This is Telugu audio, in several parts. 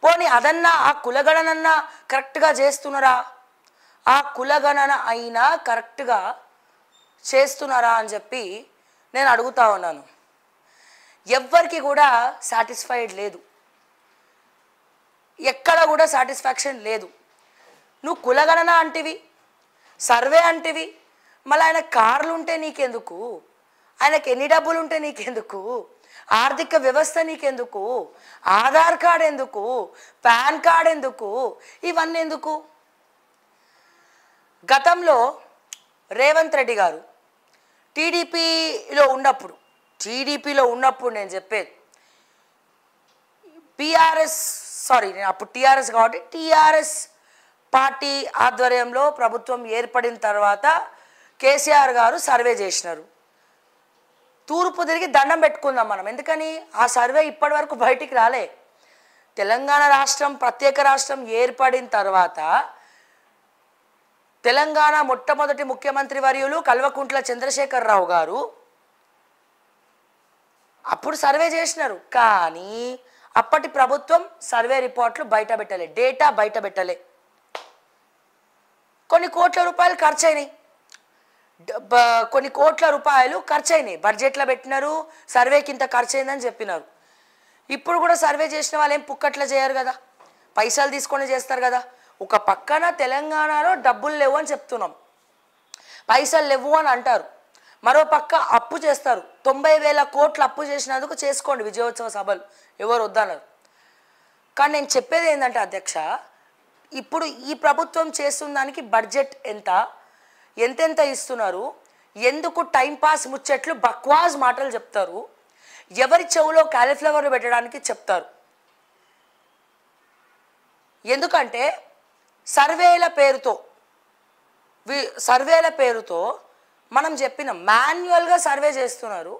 పోనీ అదన్నా ఆ కులగణనన్నా కరెక్ట్గా చేస్తున్నారా? ఆ కులగణన అయినా కరెక్ట్గా చేస్తున్నారా అని చెప్పి నేను అడుగుతా ఉన్నాను. ఎవ్వరికి కూడా సాటిస్ఫైడ్ లేదు, ఎక్కడ కూడా సాటిస్ఫాక్షన్ లేదు. నువ్వు కులగణన అంటివి, సర్వే అంటివి, మళ్ళీ ఆయన కార్లు ఉంటే నీకెందుకు, ఆయనకి ఎన్ని డబ్బులు ఉంటే నీకెందుకు, ఆర్థిక వ్యవస్థ నీకెందుకు, ఆధార్ కార్డ్ ఎందుకు, పాన్ కార్డ్ ఎందుకు, ఇవన్నీ ఎందుకు? గతంలో రేవంత్ రెడ్డి గారు టీడీపీలో ఉన్నప్పుడు నేను చెప్పేది, నేను అప్పుడు టీఆర్ఎస్ కాబట్టి టీఆర్ఎస్ పార్టీ ఆధ్వర్యంలో ప్రభుత్వం ఏర్పడిన తర్వాత కేసీఆర్ గారు సర్వే చేసినారు. తూర్పు తిరిగి దండం పెట్టుకుందాం మనం. ఎందుకని? ఆ సర్వే ఇప్పటి వరకు బయటికి రాలే. తెలంగాణ రాష్ట్రం ప్రత్యేక రాష్ట్రం ఏర్పడిన తర్వాత తెలంగాణ మొట్టమొదటి ముఖ్యమంత్రి వర్యులు కల్వకుంట్ల చంద్రశేఖరరావు గారు అప్పుడు సర్వే చేసినారు. కానీ అప్పటి ప్రభుత్వం సర్వే రిపోర్ట్లు బయట పెట్టలే, డేటా బయట పెట్టలే. కొన్ని కోట్ల రూపాయలు ఖర్చు అయినాయి, బడ్జెట్లో పెట్టినారు, సర్వేకి ఇంత ఖర్చు అయిందని చెప్పినారు. ఇప్పుడు కూడా సర్వే చేసిన వాళ్ళు ఏం పుక్కట్లా చేయరు కదా, పైసలు తీసుకొని చేస్తారు కదా. ఒక పక్కన తెలంగాణలో డబ్బులు లేవు అని చెప్తున్నాం, పైసలు లేవు అని అంటారు, మరో పక్క అప్పు చేస్తారు. 90,000 కోట్లు అప్పు చేసినందుకు చేసుకోండి విజయోత్సవ సభలు, ఎవరు వద్దన్నారు. కానీ నేను చెప్పేది ఏంటంటే అధ్యక్ష, ఇప్పుడు ఈ ప్రభుత్వం చేస్తున్న దానికి బడ్జెట్ ఎంతెంత ఇస్తున్నారు, ఎందుకు టైంపాస్ ముచ్చట్లు బక్వాస్ మాటలు చెప్తారు, ఎవరి చెవులో క్యాలీఫ్లవర్ పెట్టడానికి చెప్తారు. ఎందుకంటే సర్వేల పేరుతో మనం చెప్పిన మాన్యువల్గా సర్వే చేస్తున్నారు.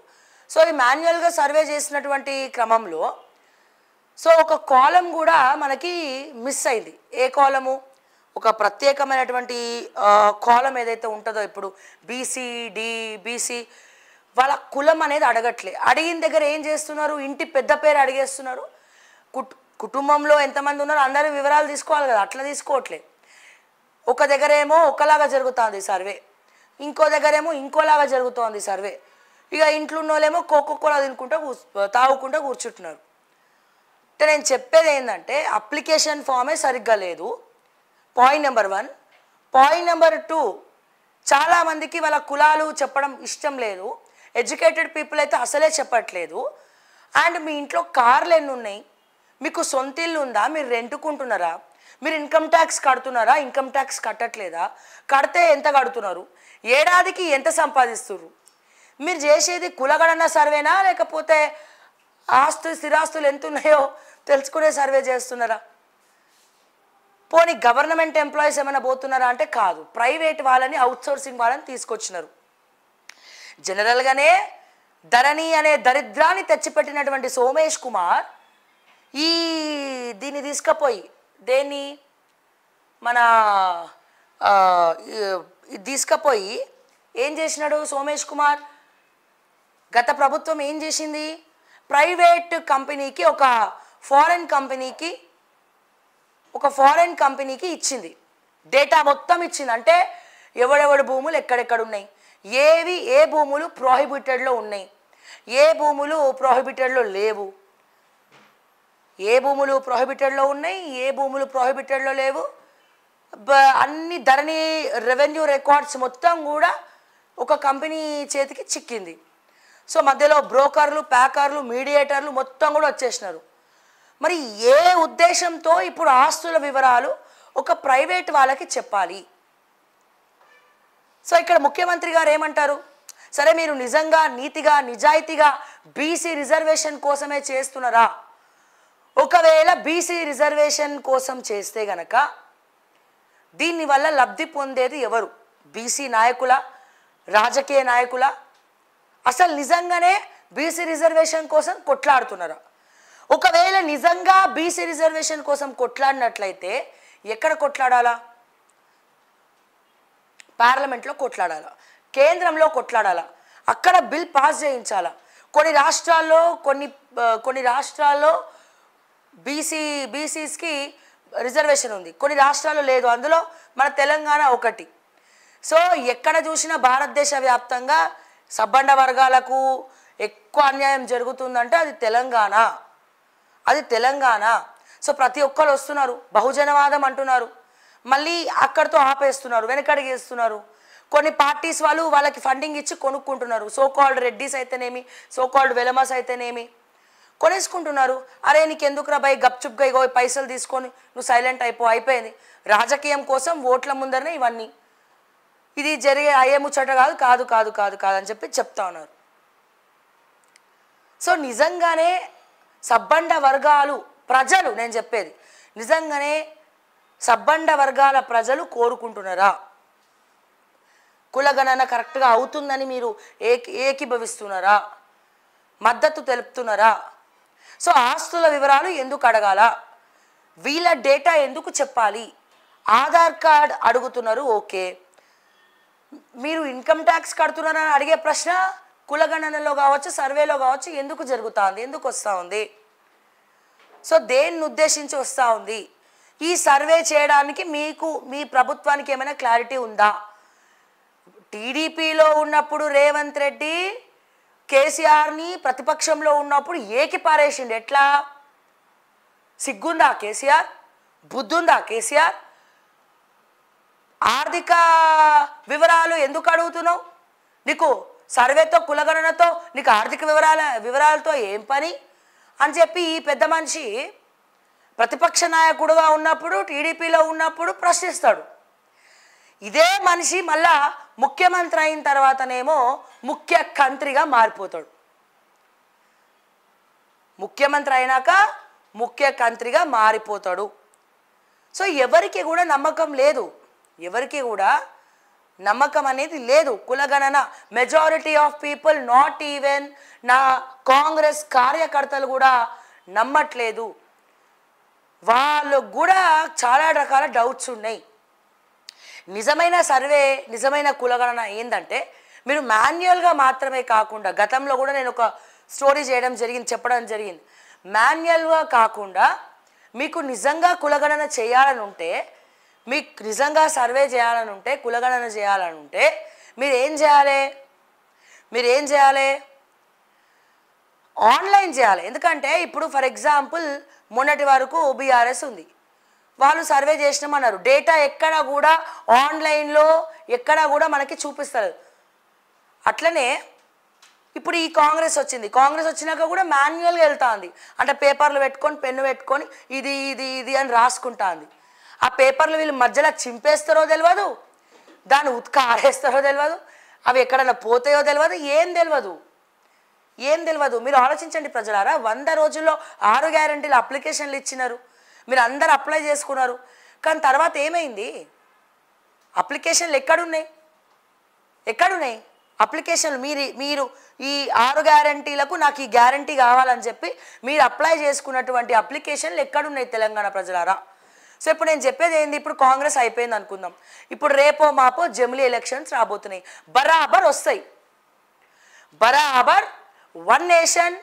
సో ఈ మాన్యువల్గా సర్వే చేసినటువంటి క్రమంలో ఒక కాలం కూడా మనకి మిస్ అయింది. ఏ కాలము? ఒక ప్రత్యేకమైనటువంటి కాలం ఏదైతే ఉంటుందో, ఇప్పుడు బీసీ వాళ్ళ కులం అనేది అడగట్లే. అడిగిన దగ్గర ఏం చేస్తున్నారు? ఇంటి పెద్ద పేరు అడిగేస్తున్నారు. కుటుంబంలో ఎంతమంది ఉన్నారో అందరి వివరాలు తీసుకోవాలి కదా, అట్లా తీసుకోవట్లే. ఒక దగ్గర ఏమో ఒకలాగా జరుగుతుంది సర్వే, ఇంకో దగ్గర ఏమో ఇంకోలాగా జరుగుతోంది సర్వే. ఇక ఇంట్లో ఉన్న వాళ్ళేమో కోకోకోలా తాగుకుంటూ కూర్చుంటున్నారు. అంటే నేను చెప్పేది ఏంటంటే అప్లికేషన్ ఫామే సరిగ్గా లేదు, పాయింట్ నెంబర్ 1. పాయింట్ నెంబర్ 2, చాలామందికి వాళ్ళ కులాలు చెప్పడం ఇష్టం లేదు. ఎడ్యుకేటెడ్ పీపుల్ అయితే అసలే చెప్పట్లేదు. అండ్ మీ ఇంట్లో కార్లు ఎన్ని ఉన్నాయి, మీకు సొంత ఇల్లు ఉందా, మీరు రెంటుకుంటున్నారా, మీరు ఇన్కమ్ ట్యాక్స్ కడుతున్నారా, ఇన్కమ్ ట్యాక్స్ కట్టట్లేదా, కడితే ఎంత కడుతున్నారు, ఏడాదికి ఎంత సంపాదిస్తున్నారు, మీరు చేసేది కులగణన సర్వేనా లేకపోతే స్థిరాస్తులు ఎంత ఉన్నాయో తెలుసుకునే సర్వే చేస్తున్నారా? పోనీ గవర్నమెంట్ ఎంప్లాయీస్ ఏమైనా పోతున్నారా అంటే కాదు, ప్రైవేట్ వాళ్ళని, అవుట్సోర్సింగ్ వాళ్ళని తీసుకొచ్చినారు. జనరల్గానే ధరణి అనే దరిద్రాన్ని తెచ్చిపెట్టినటువంటి సోమేష్ కుమార్ దీన్ని తీసుకుపోయి తీసుకుపోయి ఏం చేసినాడు సోమేష్ కుమార్? గత ప్రభుత్వం ఏం చేసింది? ప్రైవేట్ కంపెనీకి, ఒక ఫారెన్ కంపెనీకి ఇచ్చింది, డేటా మొత్తం ఇచ్చింది. అంటే ఎవడెవడి భూములు ఎక్కడెక్కడ ఉన్నాయి, ఏ భూములు ప్రోహిబిటెడ్లో ఉన్నాయి, ఏ భూములు ప్రోహిబిటెడ్లో లేవు, ఏ భూములు ప్రోహిబిటెడ్లో ఉన్నాయి, ఏ భూములు ప్రోహిబిటెడ్లో లేవు, అన్ని ధరణి రెవెన్యూ రికార్డ్స్ మొత్తం కూడా ఒక కంపెనీ చేతికి చిక్కింది. సో మధ్యలో బ్రోకర్లు, ప్యాకర్లు, మీడియేటర్లు మొత్తం కూడా వచ్చేసినారు. మరి ఏ ఉద్దేశంతో ఇప్పుడు ఆస్తుల వివరాలు ఒక ప్రైవేట్ వాళ్ళకి చెప్పాలి? సో ఇక్కడ ముఖ్యమంత్రి గారు ఏమంటారు? సరే మీరు నిజంగా నీతిగా నిజాయితీగా బీసీ రిజర్వేషన్ కోసమే చేస్తున్నారా? ఒకవేళ బీసీ రిజర్వేషన్ కోసం చేస్తే గనక దీనివల్ల లబ్ధి పొందేది ఎవరు? బీసీ నాయకుల, రాజకీయ నాయకుల? అసలు నిజంగానే బీసీ రిజర్వేషన్ కోసం కొట్లాడుతున్నారా? ఒకవేళ నిజంగా బీసీ రిజర్వేషన్ కోసం కొట్లాడినట్లయితే ఎక్కడ కొట్లాడాలా? పార్లమెంట్లో కొట్లాడాలా, కేంద్రంలో కొట్లాడాలా, అక్కడ బిల్ పాస్ చేయించాలా. కొన్ని రాష్ట్రాల్లో బీసీస్కి రిజర్వేషన్ ఉంది, కొన్ని రాష్ట్రాల్లో లేదు, అందులో మన తెలంగాణ ఒకటి. సో ఎక్కడ చూసినా భారతదేశ వ్యాప్తంగా సబ్బండ వర్గాలకు ఎక్కువ అన్యాయం జరుగుతుందంటే అది తెలంగాణ, అది తెలంగాణ. సో ప్రతి ఒక్కరు వస్తున్నారు, బహుజనవాదం అంటున్నారు, మళ్ళీ అక్కడితో ఆపేస్తున్నారు, వెనకడిగేస్తున్నారు. కొన్ని పార్టీస్ వాళ్ళకి ఫండింగ్ ఇచ్చి కొనుక్కుంటున్నారు. సో కాల్డ్ రెడ్డిస్ అయితేనేమి, సో కాల్డ్ వెలమస్ అయితేనేమి కొనేసుకుంటున్నారు. అరే నీకెందుకురా భయ్, గప్చుప్గా ఇగో పైసలు తీసుకొని నువ్వు సైలెంట్ అయిపోయింది. రాజకీయం కోసం ఓట్ల ముందరనే ఇవన్నీ, ఇది జరిగే అయ్యే ముచ్చట కాదు కాదు కాదు కాదు కాదు అని చెప్పి చెప్తా ఉన్నారు. సో నిజంగానే సబ్బండ వర్గాలు ప్రజలు, నేను చెప్పేది నిజంగానే సబ్బండ వర్గాల ప్రజలు కోరుకుంటున్నారా? కులగణన కరెక్ట్గా అవుతుందని మీరు ఏకీభవిస్తున్నారా? మద్దతు తెలుపుతున్నారా? సో ఆస్తుల వివరాలు ఎందుకు అడగాల? వీళ్ళ డేటా ఎందుకు చెప్పాలి? ఆధార్ కార్డ్ అడుగుతున్నారు, ఓకే. మీరు ఇన్కమ్ ట్యాక్స్ కడుతున్నారని అడిగే ప్రశ్న కులగణనలో కావచ్చు, సర్వేలో కావచ్చు ఎందుకు జరుగుతుంది, ఎందుకు వస్తూ ఉంది? సో దేన్ని ఉద్దేశించి వస్తూ ఉంది? ఈ సర్వే చేయడానికి మీ ప్రభుత్వానికి ఏమైనా క్లారిటీ ఉందా? టీడీపీలో ఉన్నప్పుడు రేవంత్ రెడ్డి కేసీఆర్ని ప్రతిపక్షంలో ఉన్నప్పుడు ఏకి పారేసిండు. ఎట్లా? సిగ్గుందా కేసీఆర్? బుద్ధుందా కేసీఆర్? ఆర్థిక వివరాలు ఎందుకు అడుగుతున్నావు? నీకు సర్వేతో కులగణనతో నీకు ఆర్థిక వివరాలతో ఏం పని అని చెప్పి ఈ పెద్ద మనిషి ప్రతిపక్ష నాయకుడుగా ఉన్నప్పుడు టీడీపీలో ఉన్నప్పుడు ప్రశ్నిస్తాడు. ఇదే మనిషి మళ్ళా ముఖ్యమంత్రి అయిన తర్వాతనేమో ముఖ్య కంత్రిగా మారిపోతాడు. ముఖ్యమంత్రి అయినాక ముఖ్య కంత్రిగా మారిపోతాడు. సో ఎవరికి కూడా నమ్మకం లేదు, ఎవరికి కూడా నమ్మకం అనేది లేదు. కులగణన majority of people, not even నా కాంగ్రెస్ కార్యకర్తలు కూడా నమ్మట్లేదు. వాళ్ళకు కూడా చాలా రకాల డౌట్స్ ఉన్నాయి. నిజమైన సర్వే, నిజమైన కులగణన ఏంటంటే మీరు మాన్యువల్గా మాత్రమే కాకుండా, గతంలో కూడా నేను ఒక స్టోరీ చెప్పడం జరిగింది. మాన్యువల్గా కాకుండా మీకు నిజంగా కులగణన చేయాలని ఉంటే, మీకు నిజంగా సర్వే చేయాలని ఉంటే, కులగణన చేయాలని ఉంటే మీరు ఏం చేయాలి? ఆన్లైన్ చేయాలి. ఎందుకంటే ఇప్పుడు ఫర్ ఎగ్జాంపుల్ మొన్నటి వరకు బీఆర్ఎస్ ఉంది, వాళ్ళు సర్వే చేసినామన్నారు. డేటా ఎక్కడ కూడా ఆన్లైన్లో ఎక్కడ కూడా మనకి చూపిస్తారు. అట్లనే ఇప్పుడు ఈ కాంగ్రెస్ వచ్చింది, కాంగ్రెస్ వచ్చినాక కూడా మాన్యువల్గా వెళ్తుంది. అంటే పేపర్లు పెట్టుకొని, పెన్ను పెట్టుకొని ఇది ఇది ఇది అని రాసుకుంటుంది. ఆ పేపర్లు వీళ్ళు మధ్యలో చింపేస్తారో తెలియదు, దాన్ని ఉత్క ఆరేస్తారో తెలియదు, అవి ఎక్కడన్నా పోతాయో తెలియదు, ఏం తెలియదు. మీరు ఆలోచించండి ప్రజలారా, 100 రోజుల్లో 6 గ్యారెంటీల అప్లికేషన్లు ఇచ్చినారు, మీరు అందరు అప్లై చేసుకున్నారు. కానీ తర్వాత ఏమైంది? అప్లికేషన్లు ఎక్కడున్నాయి? అప్లికేషన్లు మీరు ఈ 6 గ్యారెంటీలకు నాకు ఈ గ్యారెంటీ కావాలని చెప్పి మీరు అప్లై చేసుకున్నటువంటి అప్లికేషన్లు ఎక్కడున్నాయి తెలంగాణ ప్రజలారా? సో ఇప్పుడు నేను చెప్పేది ఏంది, ఇప్పుడు కాంగ్రెస్ అయిపోయింది అనుకుందాం, ఇప్పుడు రేపో మాపో జమిలీ ఎలక్షన్స్ రాబోతున్నాయి. బరాబర్ వస్తాయి, బరాబర్ 1 నేషన్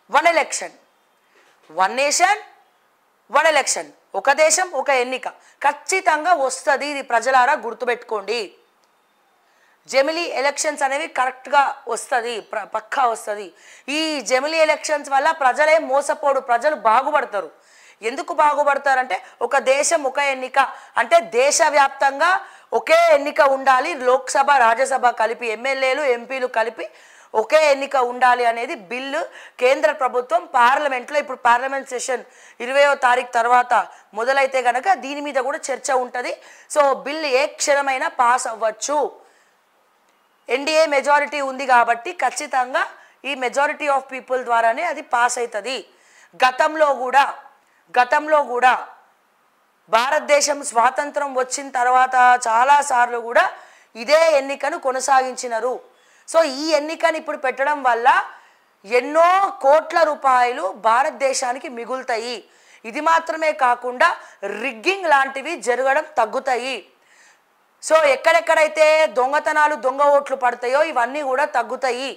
1 ఎలక్షన్, 1 నేషన్ 1 ఎలక్షన్, ఒక దేశం ఒక ఎన్నిక ఖచ్చితంగా వస్తుంది. ఇది ప్రజలారా గుర్తుపెట్టుకోండి. జమిలీ ఎలక్షన్స్ అనేవి కరెక్ట్గా వస్తుంది, పక్కా వస్తుంది. ఈ జమిలీ ఎలక్షన్స్ వల్ల ప్రజలే మోసపోడు, ప్రజలు బాగుపడతారు. ఎందుకు బాగుపడతారంటే ఒక దేశం ఒక ఎన్నిక అంటే దేశవ్యాప్తంగా ఒకే ఎన్నిక ఉండాలి, లోక్సభ రాజ్యసభ కలిపి, ఎమ్మెల్యేలు ఎంపీలు కలిపి ఒకే ఎన్నిక ఉండాలి అనేది బిల్లు కేంద్ర ప్రభుత్వం పార్లమెంట్లో, ఇప్పుడు పార్లమెంట్ సెషన్ 20వ తారీఖు తర్వాత మొదలైతే కనుక దీని మీద కూడా చర్చ ఉంటుంది. సో బిల్లు ఏ క్షణమైనా పాస్ అవ్వచ్చు. ఎన్డీఏ మెజారిటీ ఉంది కాబట్టి ఖచ్చితంగా ఈ మెజారిటీ ఆఫ్ పీపుల్ ద్వారానే అది పాస్ అవుతుంది. గతంలో కూడా భారతదేశం స్వాతంత్రం వచ్చిన తర్వాత చాలాసార్లు కూడా ఇదే ఎన్నికను కొనసాగించినారు. సో ఈ ఎన్నికను ఇప్పుడు పెట్టడం వల్ల ఎన్నో కోట్ల రూపాయలు భారతదేశానికి మిగులుతాయి. ఇది మాత్రమే కాకుండా రిగ్గింగ్ లాంటివి జరగడం తగ్గుతాయి. సో ఎక్కడెక్కడైతే దొంగతనాలు, దొంగ ఓట్లు పడతాయో ఇవన్నీ కూడా తగ్గుతాయి.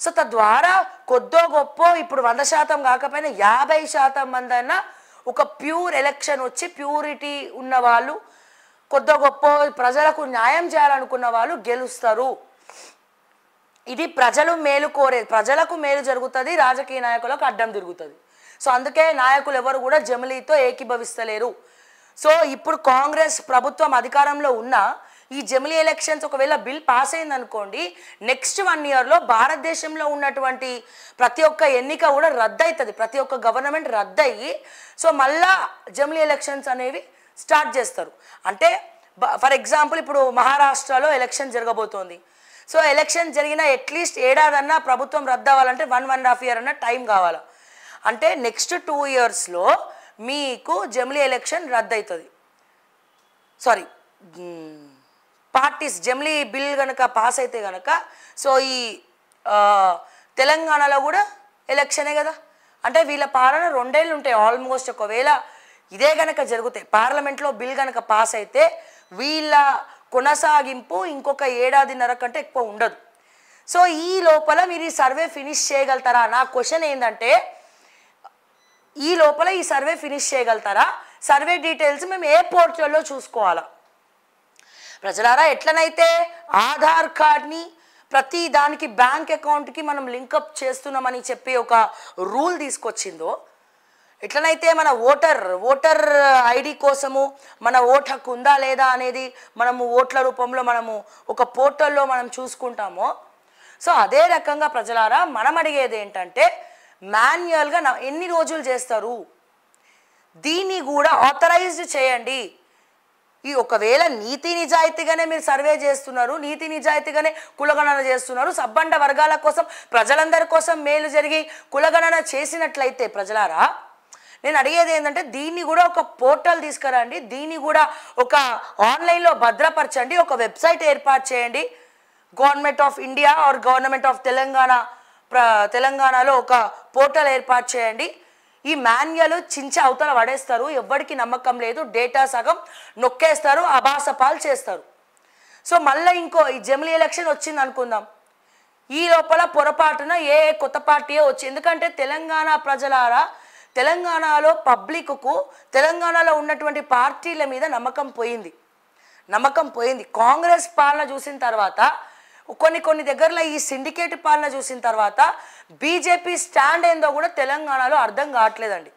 సో తద్వారా కొద్దో గొప్ప ఇప్పుడు 100% కాకపోయినా 50% మంది అయినా ఒక ప్యూర్ ఎలక్షన్ వచ్చి ప్యూరిటీ ఉన్న వాళ్ళు కొద్ది గొప్ప ప్రజలకు న్యాయం చేయాలనుకున్న వాళ్ళు గెలుస్తారు. ఇది ప్రజలు మేలు కోరే, ప్రజలకు మేలు జరుగుతుంది, రాజకీయ నాయకులకు అడ్డం తిరుగుతుంది. సో అందుకే నాయకులు ఎవరు కూడా జమిలీతో ఏకీభవిస్తలేరు. సో ఇప్పుడు కాంగ్రెస్ ప్రభుత్వం అధికారంలో ఉన్న ఈ జమిలీ ఎలక్షన్స్ ఒకవేళ బిల్ పాస్ అయింది అనుకోండి, నెక్స్ట్ 1 ఇయర్లో భారతదేశంలో ఉన్నటువంటి ప్రతి ఒక్క ఎన్నిక కూడా రద్దు అవుతుంది, ప్రతి ఒక్క గవర్నమెంట్ రద్దు అయ్యి సో మళ్ళా జమిలీ ఎలక్షన్స్ అనేవి స్టార్ట్ చేస్తారు. అంటే ఫర్ ఎగ్జాంపుల్ ఇప్పుడు మహారాష్ట్రలో ఎలక్షన్ జరగబోతోంది. సో ఎలక్షన్ జరిగిన అట్లీస్ట్ ఏడాదన్నా ప్రభుత్వం రద్దు అవ్వాలంటే 1.5 ఇయర్ అన్న టైం కావాలి. అంటే నెక్స్ట్ 2 ఇయర్స్లో మీకు జమిలీ ఎలక్షన్ రద్దు అవుతుంది. సారీ, పార్టీస్ జమిలీ బిల్ కనుక పాస్ అయితే కనుక సో ఈ తెలంగాణలో కూడా ఎలక్షనే కదా. అంటే వీళ్ళ పాలన 2 ఏళ్ళు ఉంటాయి ఆల్మోస్ట్. ఒకవేళ ఇదే కనుక జరిగితే పార్లమెంట్లో బిల్ కనుక పాస్ అయితే వీళ్ళ కొనసాగింపు ఇంకొక 1.5 ఏడాది కంటే ఎక్కువ ఉండదు. సో ఈ లోపల మీరు ఈ సర్వే ఫినిష్ చేయగలుగుతారా? నా క్వశ్చన్ ఏంటంటే ఈ లోపల ఈ సర్వే ఫినిష్ చేయగలుగుతారా? సర్వే డీటెయిల్స్ మేము ఏ పోర్టల్లో చూసుకోవాలా? ప్రజలారా, ఎట్లనైతే ఆధార్ కార్డ్ని ప్రతి దానికి బ్యాంక్ అకౌంట్కి మనం లింకప్ చేస్తున్నామని చెప్పి ఒక రూల్ తీసుకొచ్చిందో, ఎట్లనైతే మన ఓటర్ ఐడి కోసము మన ఓటు హక్కు ఉందా లేదా అనేది మనము ఓట్ల రూపంలో మనము ఒక పోర్టల్లో మనం చూసుకుంటామో, సో అదే రకంగా ప్రజలారా మనం అడిగేది ఏంటంటే మాన్యువల్గా ఎన్ని రోజులు చేస్తారు, దీన్ని కూడా ఆథరైజ్డ్ చేయండి. ఈ ఒకవేళ నీతి నిజాయితీగానే మీరు సర్వే చేస్తున్నారు, నీతి నిజాయితీగానే కులగణన చేస్తున్నారు, సబ్బండ వర్గాల కోసం ప్రజలందరి కోసం మేలు జరిగి కులగణన చేసినట్లయితే ప్రజలారా నేను అడిగేది ఏంటంటే దీన్ని కూడా ఒక పోర్టల్ తీసుకురండి, దీన్ని కూడా ఒక ఆన్లైన్లో భద్రపరచండి, ఒక వెబ్సైట్ ఏర్పాటు చేయండి. Government of India or government ఆఫ్ తెలంగాణలో ఒక పోర్టల్ ఏర్పాటు చేయండి. ఈ మాన్యువల్ చించి అవతల పడేస్తారు, ఎవ్వడికి నమ్మకం లేదు, డేటా సగం నొక్కేస్తారు, అబాసపాలు చేస్తారు. సో మళ్ళీ ఇంకో ఈ జమిలీ ఎలక్షన్ వచ్చింది అనుకుందాం, ఈ లోపల పొరపాటున ఏ కొత్త పార్టీయో వచ్చి, ఎందుకంటే తెలంగాణ ప్రజలారా తెలంగాణలో పబ్లిక్కు తెలంగాణలో ఉన్నటువంటి పార్టీల మీద నమ్మకం పోయింది. కాంగ్రెస్ పాలన చూసిన తర్వాత కొన్ని దగ్గరలో ఈ సిండికేట్ పాలన చూసిన తర్వాత బీజేపీ స్టాండ్ ఏందో కూడా తెలంగాణలో అర్థం కావట్లేదండి.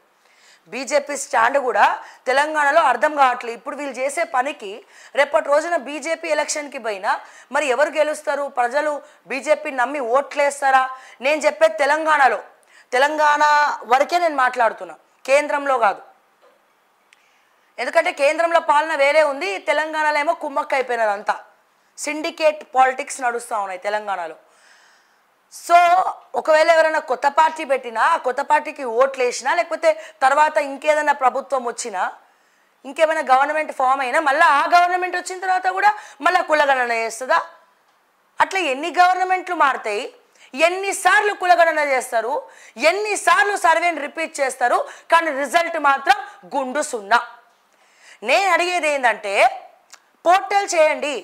బీజేపీ స్టాండ్ కూడా తెలంగాణలో అర్థం కావట్లేదు. ఇప్పుడు వీళ్ళు చేసే పనికి రేపటి రోజున బీజేపీ ఎలక్షన్కి పోయినా మరి ఎవరు గెలుస్తారు? ప్రజలు బీజేపీ నమ్మి ఓట్లేస్తారా? నేను చెప్పేది తెలంగాణ వరకే నేను మాట్లాడుతున్నా, కేంద్రంలో కాదు. ఎందుకంటే కేంద్రంలో పాలన వేరే ఉంది, తెలంగాణలో ఏమో కుమ్మక్క అయిపోయినారు అంతా. సిండికేట్ పాలిటిక్స్ నడుస్తూ ఉన్నాయి తెలంగాణలో. సో ఒకవేళ ఎవరైనా కొత్త పార్టీ పెట్టినా, ఆ కొత్త పార్టీకి ఓట్లు వేసినా, లేకపోతే తర్వాత ఇంకేదైనా ప్రభుత్వం వచ్చినా, ఇంకేమైనా గవర్నమెంట్ ఫామ్ అయినా మళ్ళీ ఆ గవర్నమెంట్ వచ్చిన తర్వాత కూడా మళ్ళీ కులగణన చేస్తుందా? అట్లా ఎన్ని గవర్నమెంట్లు మారుతాయి, ఎన్నిసార్లు కులగణన చేస్తారు, ఎన్నిసార్లు సర్వేని రిపీట్ చేస్తారు, కానీ రిజల్ట్ మాత్రం గుండు సున్నా. నేను అడిగేది ఏంటంటే పోర్టల్ చేయండి.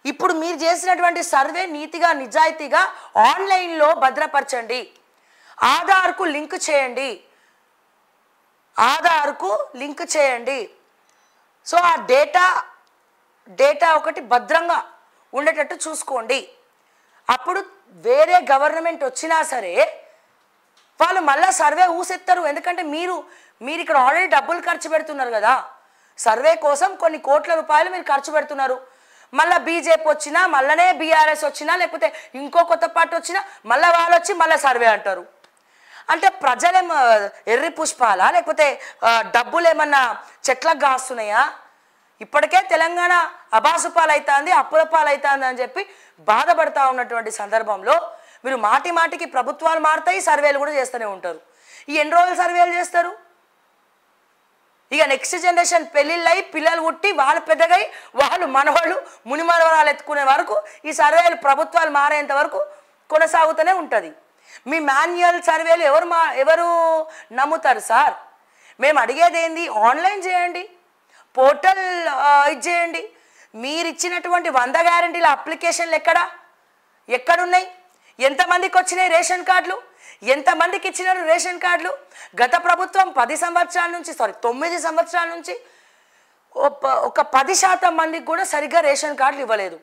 ఇప్పుడు మీరు చేసినటువంటి సర్వే నీతిగా నిజాయితీగా ఆన్లైన్లో భద్రపరచండి, ఆధార్కు లింక్ చేయండి. సో ఆ డేటా ఒకటి భద్రంగా ఉండేటట్టు చూసుకోండి. అప్పుడు వేరే గవర్నమెంట్ వచ్చినా సరే వాళ్ళు మళ్ళీ సర్వే ఊసెత్తారు. ఎందుకంటే మీరు ఇక్కడ ఆల్రెడీ డబ్బులు ఖర్చు పెడుతున్నారు కదా, సర్వే కోసం కొన్ని కోట్ల రూపాయలు మీరు ఖర్చు పెడుతున్నారు. మళ్ళీ బీజేపీ వచ్చినా, మళ్ళనే బీఆర్ఎస్ వచ్చినా, లేకపోతే ఇంకో కొత్త పార్టీ వచ్చినా మళ్ళీ వాళ్ళు వచ్చి మళ్ళీ సర్వే అంటారు. అంటే ప్రజలేమో ఎర్రి పుష్పాలా, లేకపోతే డబ్బులు ఏమన్నా చెట్లకు కాస్తున్నాయా? ఇప్పటికే తెలంగాణ అబాసుపాలు అవుతుంది, అప్పుల పాలు అవుతుంది అని చెప్పి బాధపడతా ఉన్నటువంటి సందర్భంలో మీరు మాటికి ప్రభుత్వాలు మారుతాయి, సర్వేలు కూడా చేస్తూనే ఉంటారు. ఈ ఎన్ని రోజులు సర్వేలు చేస్తారు? ఇక నెక్స్ట్ జనరేషన్ పెళ్ళిళ్ళై పిల్లలు పుట్టి వాళ్ళు పెద్దగై వాళ్ళు మనవాళ్ళు మునిమనవరాలు ఎత్తుకునే వరకు ఈ సర్వేలు ప్రభుత్వాలు మారేంత వరకు కొనసాగుతూనే ఉంటుంది. మీ మాన్యువల్ సర్వేలు ఎవరు నమ్ముతారు సార్? మేము అడిగేది ఏంది, ఆన్లైన్ చేయండి, పోర్టల్ ఇచ్చేయండి. మీరు ఇచ్చినటువంటి 100 గ్యారెంటీల అప్లికేషన్లు ఎక్కడున్నాయి? ఎంతమందికి వచ్చినాయి రేషన్ కార్డులు? ఎంతమందికి ఇచ్చినారు రేషన్ కార్డులు? గత ప్రభుత్వం 10 సంవత్సరాల నుంచి 9 సంవత్సరాల నుంచి ఒక 10% మందికి కూడా సరిగ్గా రేషన్ కార్డులు ఇవ్వలేదు.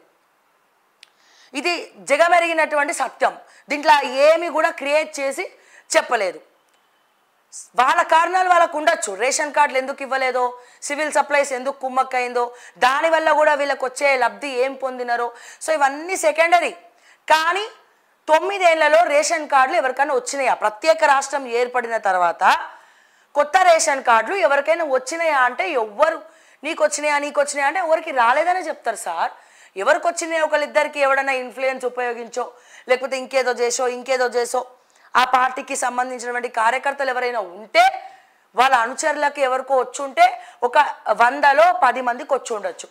ఇది జగమెరిగినటువంటి సత్యం. దీంట్లో ఏమి కూడా క్రియేట్ చేసి చెప్పలేదు. వాళ్ళ కారణాలు వాళ్ళకు ఉండొచ్చు. రేషన్ కార్డులు ఎందుకు ఇవ్వలేదో, సివిల్ సప్లైస్ ఎందుకు కుమ్మక్కయిందో, దానివల్ల కూడా వీళ్ళకి వచ్చే లబ్ధి ఏం పొందినారో, సో ఇవన్నీ సెకండరీ. కానీ 9 ఏళ్లలో రేషన్ కార్డులు ఎవరికైనా వచ్చినాయా? ప్రత్యేక రాష్ట్రం ఏర్పడిన తర్వాత కొత్త రేషన్ కార్డులు ఎవరికైనా వచ్చినాయా అంటే ఎవ్వరు నీకు వచ్చినాయా అంటే ఎవరికి రాలేదనే చెప్తారు సార్. ఎవరికి వచ్చినాయి? ఒకళ్ళిద్దరికి ఎవడన్నా ఇన్ఫ్లుయెన్స్ ఉపయోగించో, లేకపోతే ఇంకేదో చేసో ఆ పార్టీకి సంబంధించినటువంటి కార్యకర్తలు ఎవరైనా ఉంటే వాళ్ళ అనుచరులకు ఎవరికో వచ్చుంటే ఒక 100లో 10 మందికి వచ్చి ఉండొచ్చు.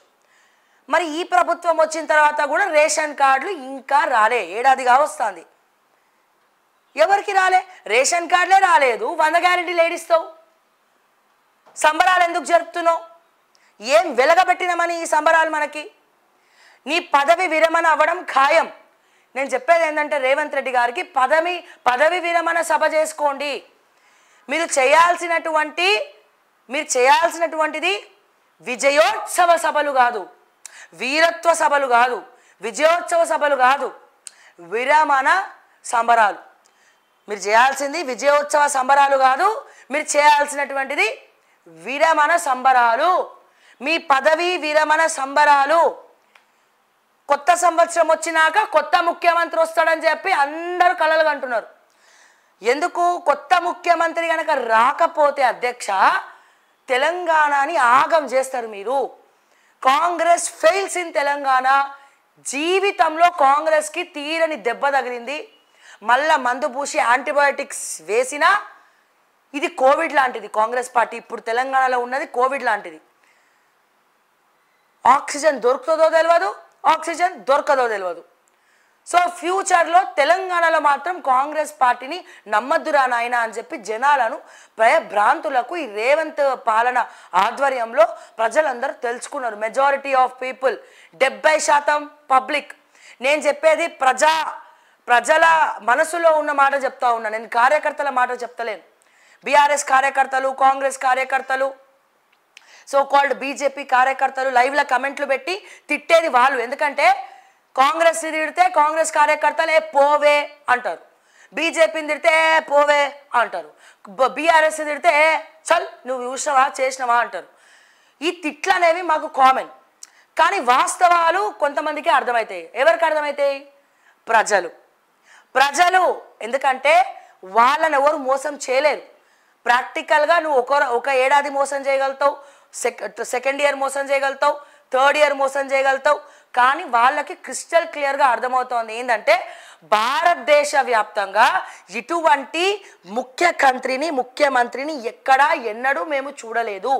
మరి ఈ ప్రభుత్వం వచ్చిన తర్వాత కూడా రేషన్ కార్డులు ఇంకా రాలే. ఏడాదిగా వస్తుంది, ఎవరికి రాలే? రేషన్ కార్డులే రాలేదు. 100 గ్యారెంటీలు ఏడిస్తావు? సంబరాలు ఎందుకు జరుపుతున్నావు? ఏం వెలగబెట్టినామని ఈ సంబరాలు మనకి? నీ పదవి విరమణ అవ్వడం ఖాయం. నేను చెప్పేది ఏంటంటే రేవంత్ రెడ్డి గారికి పదవి విరమణ సభ చేసుకోండి. మీరు చేయాల్సినటువంటిది విజయోత్సవ సభలు కాదు, వీరత్వ సభలు కాదు, విజయోత్సవ సభలు కాదు, విరమణ సంబరాలు. మీరు చేయాల్సింది విజయోత్సవ సంబరాలు కాదు, మీరు చేయాల్సినటువంటిది విరమణ సంబరాలు. మీ పదవి విరమణ సంబరాలు. కొత్త సంవత్సరం వచ్చినాక కొత్త ముఖ్యమంత్రి వస్తాడని చెప్పి అందరూ కలలు కంటున్నారు. ఎందుకు? కొత్త ముఖ్యమంత్రి కనుక రాకపోతే అధ్యక్ష తెలంగాణని ఆగం చేస్తారు మీరు. Congress fails in Telangana. జీవితంలో కాంగ్రెస్కి తీరని దెబ్బ తగిలింది. మళ్ళా మందు పూసి యాంటీబయాటిక్స్ వేసినా ఇది కోవిడ్ లాంటిది. కాంగ్రెస్ పార్టీ ఇప్పుడు తెలంగాణలో ఉన్నది కోవిడ్ లాంటిది. ఆక్సిజన్ దొరుకుతుందో తెలియదు. సో ఫ్యూచర్లో తెలంగాణలో మాత్రం కాంగ్రెస్ పార్టీని నమ్మద్దురా నాయన అని చెప్పి జనాలను భయభ్రాంతులకు ఈ రేవంత్ పాలన ఆధ్వర్యంలో ప్రజలందరూ తెలుసుకున్నారు. Majority of people, 70% public. నేను చెప్పేది ప్రజల మనసులో ఉన్న మాట చెప్తా ఉన్నా. నేను కార్యకర్తల మాట చెప్తలేను. బీఆర్ఎస్ కార్యకర్తలు, కాంగ్రెస్ కార్యకర్తలు, సో కాల్డ్ బీజేపీ కార్యకర్తలు లైవ్లో కమెంట్లు పెట్టి తిట్టేది వాళ్ళు. ఎందుకంటే కాంగ్రెస్ తిడితే కాంగ్రెస్ కార్యకర్తలు పోవే అంటారు, బీజేపీని తిడితే పోవే అంటారు, బీఆర్ఎస్ తిడితే చల్ నువ్వు చూసినవా చేసినవా అంటారు. ఈ తిట్లు అనేవి మాకు కామన్. కానీ వాస్తవాలు కొంతమందికి అర్థమవుతాయి. ఎవరికి అర్థమవుతాయి? ప్రజలు. ఎందుకంటే వాళ్ళని ఎవరు మోసం చేయలేరు. ప్రాక్టికల్గా నువ్వు ఒక ఏడాది మోసం చేయగలుగుతావు, సెకండ్ ఇయర్ మోసం చేయగలుగుతావు, థర్డ్ ఇయర్ మోసం చేయగలుగుతావు. కానీ వాళ్ళకి క్రిస్టల్ క్లియర్గా అర్థమవుతోంది ఏంటంటే భారతదేశ వ్యాప్తంగా ఇటువంటి ముఖ్యమంత్రిని ఎక్కడా ఎన్నడూ మేము చూడలేదు.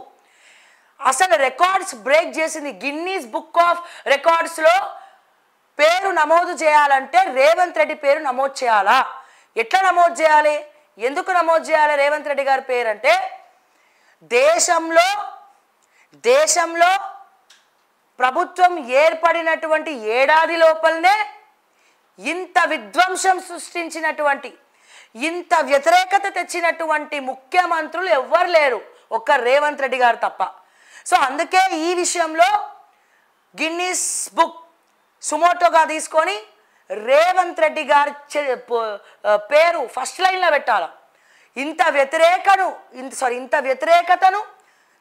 అసలు రికార్డ్స్ బ్రేక్ చేసింది. గిన్నీస్ బుక్ ఆఫ్ రికార్డ్స్లో పేరు నమోదు చేయాలంటే రేవంత్ రెడ్డి పేరు నమోదు చేయాలా? ఎట్లా నమోదు చేయాలి? ఎందుకు నమోదు చేయాలి రేవంత్ రెడ్డి గారి పేరు అంటే దేశంలో ప్రభుత్వం ఏర్పడినటువంటి ఏడాది లోపలనే ఇంత విధ్వంసం సృష్టించినటువంటి, ఇంత వ్యతిరేకత తెచ్చినటువంటి ముఖ్యమంత్రులు ఎవ్వరు లేరు, ఒక్క రేవంత్ రెడ్డి గారు తప్ప. సో అందుకే ఈ విషయంలో గిన్నీస్ బుక్ సుమోటోగా తీసుకొని రేవంత్ రెడ్డి గారి పేరు ఫస్ట్ లైన్లో పెట్టాలి. ఇంత వ్యతిరేకతను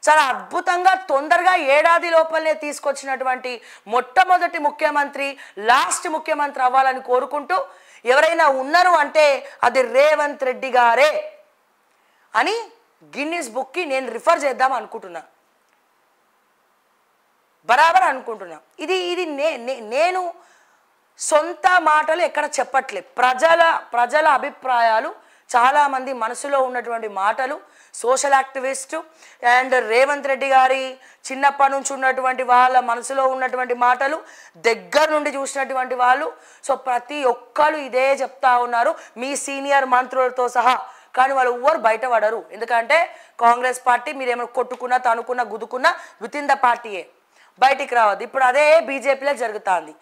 చాలా అద్భుతంగా తొందరగా ఏడాది లోపలనే తీసుకొచ్చినటువంటి మొట్టమొదటి ముఖ్యమంత్రి, లాస్ట్ ముఖ్యమంత్రి అవ్వాలని కోరుకుంటూ ఎవరైనా ఉన్నారు అంటే అది రేవంత్ రెడ్డి గారే అని గిన్నీస్ బుక్కి నేను రిఫర్ చేద్దాం అనుకుంటున్నా, బరాబర్ అనుకుంటున్నా. ఇది నేను సొంత మాటలు ఎక్కడ చెప్పట్లే. ప్రజల అభిప్రాయాలు, చాలామంది మనసులో ఉన్నటువంటి మాటలు, social activist and Revanth Reddy గారి చిన్నప్పటి నుంచి ఉన్నటువంటి వాళ్ళ మనసులో ఉన్నటువంటి మాటలు, దగ్గర నుండి చూసినటువంటి వాళ్ళు, సో ప్రతి ఒక్కరు ఇదే చెప్తా ఉన్నారు, మీ సీనియర్ మంత్రులతో సహా. కానీ వాళ్ళు ఎవ్వరు బయటపడరు. ఎందుకంటే కాంగ్రెస్ పార్టీ మీరేమైనా కొట్టుకున్నా, తనుకున్నా, గుద్దుకున్నా విత్ ఇన్ ద పార్టీయే, బయటికి రావద్దు. ఇప్పుడు అదే బీజేపీలో జరుగుతుంది.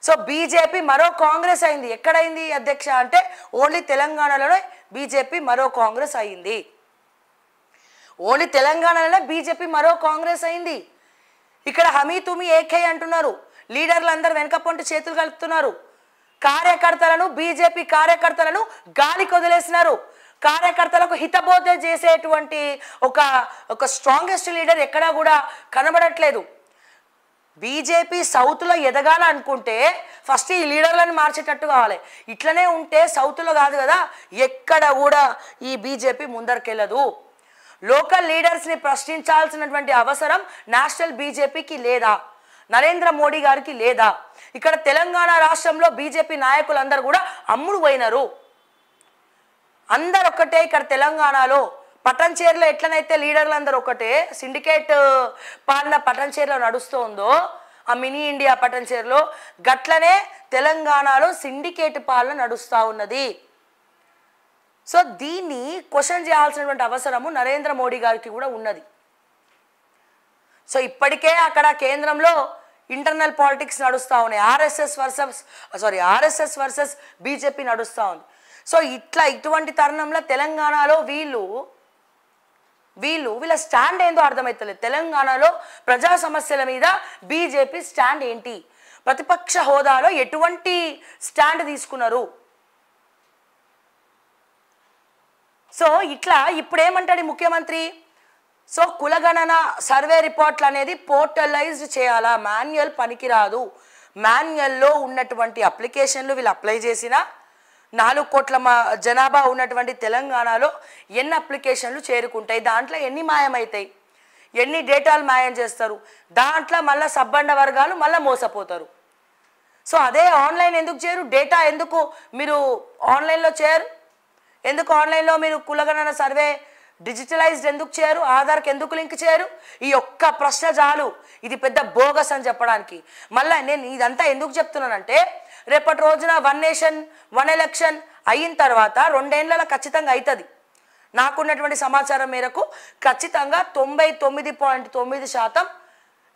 సో బీజేపీ మరో కాంగ్రెస్ అయింది. ఎక్కడైంది అధ్యక్ష అంటే ఓన్లీ తెలంగాణలోనే బీజేపీ మరో కాంగ్రెస్ అయింది. ఓన్లీ తెలంగాణలోనే బీజేపీ మరో కాంగ్రెస్ అయింది. ఇక్కడ హమీ తుమి ఏకే అంటున్నారు, లీడర్లు అందరు వెనకపోంటి చేతులు కలుపుతున్నారు. కార్యకర్తలను బీజేపీ కార్యకర్తలను గాలికి వదిలేసినారు. కార్యకర్తలకు హితబోధ చేసేటువంటి ఒక స్ట్రాంగెస్ట్ లీడర్ ఎక్కడా కూడా కనబడట్లేదు. బీజేపీ సౌత్లో ఎదగాలనుకుంటే ఫస్ట్ ఈ లీడర్లను మార్చేటట్టు కావాలి. ఇట్లనే ఉంటే సౌత్లో కాదు కదా, ఎక్కడ కూడా ఈ బీజేపీ ముందరికెళ్ళదు. లోకల్ లీడర్స్ని ప్రశ్నించాల్సినటువంటి అవసరం నేషనల్ బీజేపీకి లేదా, నరేంద్ర మోడీ గారికి లేదా? ఇక్కడ తెలంగాణ రాష్ట్రంలో బీజేపీ నాయకులందరూ కూడా అమ్ముడు పోయినారు. అందరు ఒక్కటే. ఇక్కడ తెలంగాణలో పటంచేరులో ఎట్లనైతే లీడర్లు అందరూ ఒకటే, సిండికేట్ పాలన పటంచేరులో నడుస్తుందో ఆ మినీ ఇండియా పటంచేరులో, గట్లనే తెలంగాణలో సిండికేట్ పాలన నడుస్తూ ఉన్నది. సో దీన్ని క్వశ్చన్ చేయాల్సినటువంటి అవసరము నరేంద్ర మోడీ గారికి కూడా ఉన్నది. సో ఇప్పటికే అక్కడ కేంద్రంలో ఇంటర్నల్ పాలిటిక్స్ నడుస్తూ ఉన్నాయి. ఆర్ఎస్ఎస్ వర్సెస్ బీజేపీ నడుస్తూ ఉంది. సో ఇటువంటి తరుణంలో తెలంగాణలో వీళ్ళ స్టాండ్ ఏందో అర్థమవుతలేదు. తెలంగాణలో ప్రజా సమస్యల మీద బీజేపీ స్టాండ్ ఏంటి? ప్రతిపక్ష హోదాలో ఎటువంటి స్టాండ్ తీసుకున్నారు? సో ఇప్పుడేమంటాడు ముఖ్యమంత్రి? సో కులగణన సర్వే రిపోర్ట్లు అనేది పోర్టలైజ్డ్ చేయాలా, మాన్యువల్ పనికిరాదు. మాన్యువల్లో ఉన్నటువంటి అప్లికేషన్లు వీళ్ళు అప్లై చేసిన 4 కోట్ల జనాభా ఉన్నటువంటి తెలంగాణలో ఎన్ని అప్లికేషన్లు చేరుకుంటాయి, దాంట్లో ఎన్ని మాయమవుతాయి, ఎన్ని డేటాలు మాయం చేస్తారు, దాంట్లో మళ్ళీ సబ్బండ వర్గాలు మళ్ళీ మోసపోతారు. సో అదే ఆన్లైన్ ఎందుకు చేయరు? డేటా ఎందుకు మీరు ఆన్లైన్లో చేయరు? ఎందుకు ఆన్లైన్లో మీరు కులగణన సర్వే డిజిటలైజ్డ్ ఎందుకు చేయరు? ఆధార్కి ఎందుకు లింక్ చేయరు? ఈ ఒక్క ప్రశ్న చాలు ఇది పెద్ద బోగస్ అని చెప్పడానికి. మళ్ళీ నేను ఇదంతా ఎందుకు చెప్తున్నానంటే, రేపటి రోజున 1 నేషన్ 1 ఎలక్షన్ అయిన తర్వాత 2 ఏళ్లలో ఖచ్చితంగా అవుతుంది. నాకున్నటువంటి సమాచారం మేరకు ఖచ్చితంగా 99.9%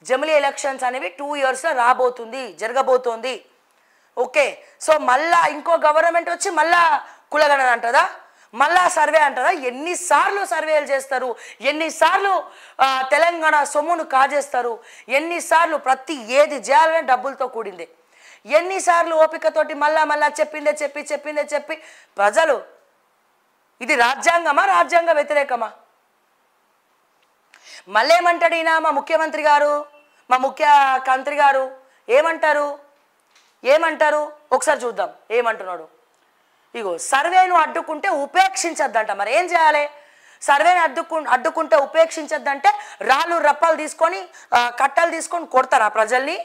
జమిలీ ఎలక్షన్స్ అనేవి 2 ఇయర్స్లో జరగబోతోంది. ఓకే. సో మళ్ళా ఇంకో గవర్నమెంట్ వచ్చి మళ్ళా కులగణన అంటదా, మళ్ళా సర్వే అంటారా? ఎన్నిసార్లు సర్వేలు చేస్తారు, ఎన్నిసార్లు తెలంగాణ సొమ్మును కాజేస్తారు, ఎన్నిసార్లు ప్రతి ఏది చేయాలనే డబ్బులతో కూడిందే, ఎన్నిసార్లు ఓపికతోటి మళ్ళా చెప్పిందే చెప్పి ప్రజలు ఇది రాజ్యాంగమా రాజ్యాంగ వ్యతిరేకమా? మళ్ళీ ఏమంటాడు ఈయన మా ముఖ్యమంత్రి గారు, మా ముఖ్యమంత్రి గారు ఏమంటారు ఒకసారి చూద్దాం ఏమంటున్నాడు. ఇగో సర్వేను అడ్డుకుంటే ఉపేక్షించద్దంట. మరి ఏం చేయాలి? సర్వేని అడ్డుకుంటే ఉపేక్షించద్దంటే రాళ్ళు రప్పలు తీసుకొని కట్టలు తీసుకొని కొడతారా ప్రజల్ని?